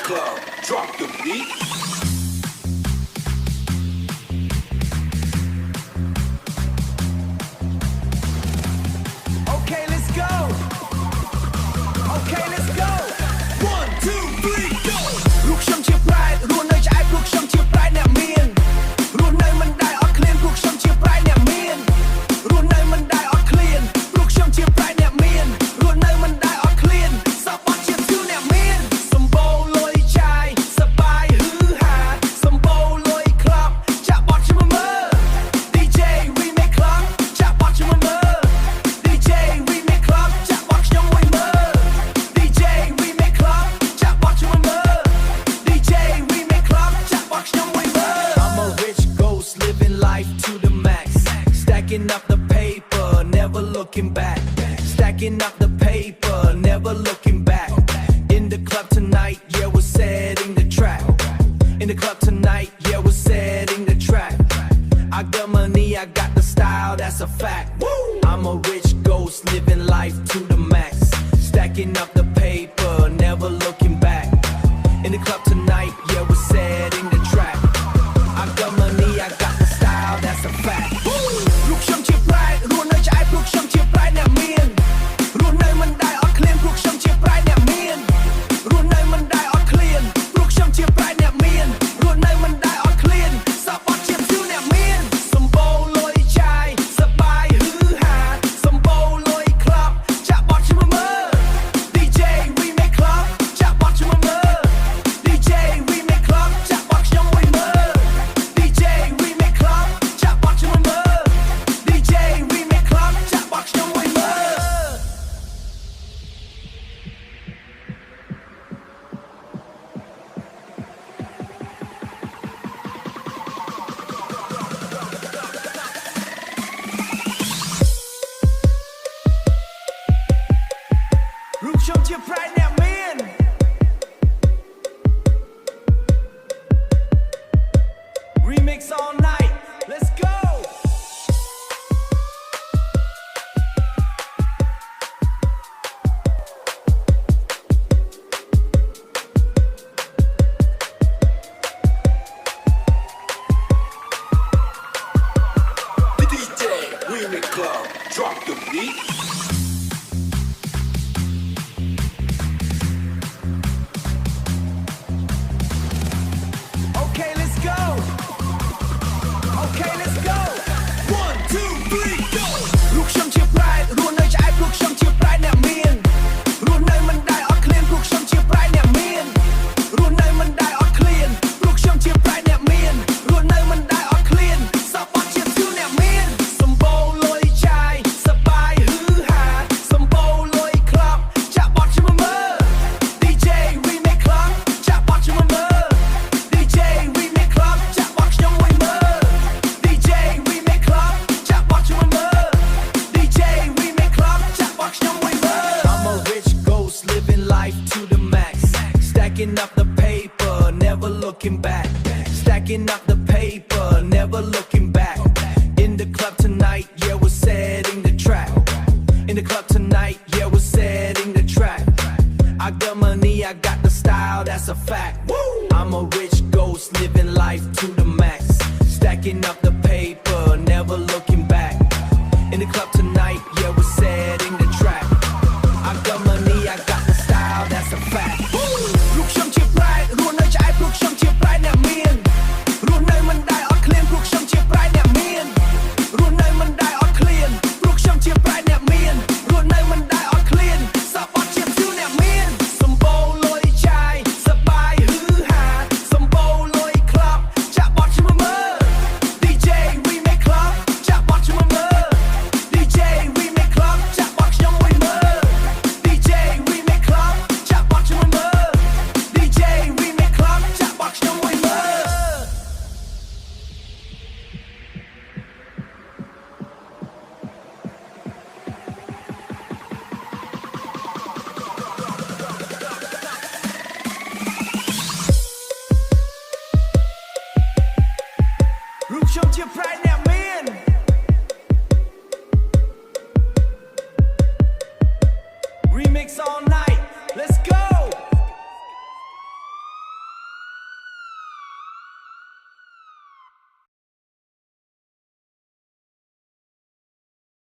club, drop the beat. Okay, let's go. Okay, let's go. 1, 2, 3, go. រូបខ្ញុំជា pride រស់នៅឆ្អែតរូបខ្ញុំជា pride អ្នកមានរស់នៅមិនដែលអត់ឃ្លានរូបខ្ញុំជា pride អ្នកមានរស់នៅមិនដែលអត់ឃ្លានរូបខ្ញុំជា pride អ្នកមានរស់នៅមិនដែលអត់ឃ្លានសពអត់ជាទូអ្នកមានសម្បូរលុយចាយសបាយហឺហាសម្បូរលុយក្លប់ចាក់បត់ខ្ញុំមើល DJ we make club ចាក់បត់ខ្ញុំមើល DJ we make club ចាក់បត់ខ្ញុំមួយមើល DJ we make club ចាក់បត់ខ្ញុំមើល DJ we make club ចាក់បត់ខ្ញុំមួយមើល I'm a rich ghost living life to the max stacking up the paper never looking back stacking up the paper never looking back in the club tonight yeah we're setting the track in the club tonight yeah we're setting the track I got money I got the style that's a fact I'm a rich ghost living life to the max stacking up the paper never looking back in the club tonight yeah we're setting the track I got money I got the style that's a fact រូបខ្ញុំជា pride រស់នៅឆ្អែតរូបខ្ញុំជា pride អ្នកមានរស់នៅមិនដែលអត់ឃ្លានរូបខ្ញុំជា pride អ្នកមានរស់នៅមិនដែលអត់ឃ្លានរូបខ្ញុំជា pride អ្នកមានរស់នៅមិនដែលអត់ឃ្លានសពអត់ជាទូអ្នកមានសម្បូរលុយចាយសបាយហឺហាសម្បូរលុយក្លប់ចាក់បត់ខ្ញុំមើល DJ we make club ចាក់បត់ខ្ញុំមើល DJ we make club ចាក់បត់ខ្ញុំមួយមើល DJ we make club ចាក់បត់ខ្ញុំមើល DJ we make club ចាក់បត់ខ្ញុំមួយមើល រូបខ្ញុំជា pride អ្នកមាន Remix all night let's go The DJ, remix club, drop the beat. Okay, let's go. Okay, let's go. 1, 2, 3, go. រូបខ្ញុំជា pride រស់នៅឆ្អែតរូបខ្ញុំជា pride អ្នកមានរស់នៅមិនដែលអត់ឃ្លានរូបខ្ញុំជា pride អ្នកមានរស់នៅមិនដែលអត់ឃ្លានរូបខ្ញុំជា pride អ្នកមានរស់នៅមិនដែលអត់ឃ្លានសពអត់ជាទូអ្នកមានសម្បូរលុយចាយសបាយហឺហាសម្បូរលុយក្លប់ចាក់បត់ខ្ញុំមើល DJ we make club ចាក់បត់ខ្ញុំមើល DJ we make club ចាក់បត់ខ្ញុំមួយមើល DJ we make club ចាក់បត់ខ្ញុំមើល DJ we make club ចាក់បត់ខ្ញុំមួយមើល I'm a rich ghost living life to the max stacking up the paper never looking back stacking up the paper never looking back in the club tonight yeah we're setting the track in the club tonight yeah we're setting the track I got money I got the style that's a fact I'm a rich ghost living life to the max stacking up the paper never looking back in the club tonight yeah we're setting the track I got money I got the style that's a fact រូបខ្ញុំជា pride រស់នៅឆ្អែតរូបខ្ញុំជា pride អ្នកមានរស់នៅមិនដែលអត់ឃ្លានរូបខ្ញុំជា pride អ្នកមានរស់នៅមិនដែលអត់ឃ្លានរូបខ្ញុំជា pride អ្នកមានរស់នៅមិនដែលអត់ឃ្លានសពអត់ជាទូអ្នកមានសម្បូរលុយចាយសបាយហឺហាសម្បូរលុយក្លប់ចាក់បត់ខ្ញុំមើល DJ we make club ចាក់បត់ខ្ញុំមើល DJ we make club ចាក់បត់ខ្ញុំមួយមើល DJ we make club ចាក់បត់ខ្ញុំមើល DJ we make club ចាក់បត់ខ្ញុំមួយមើល រូបខ្ញុំជា pride អ្នកមាន Remix all night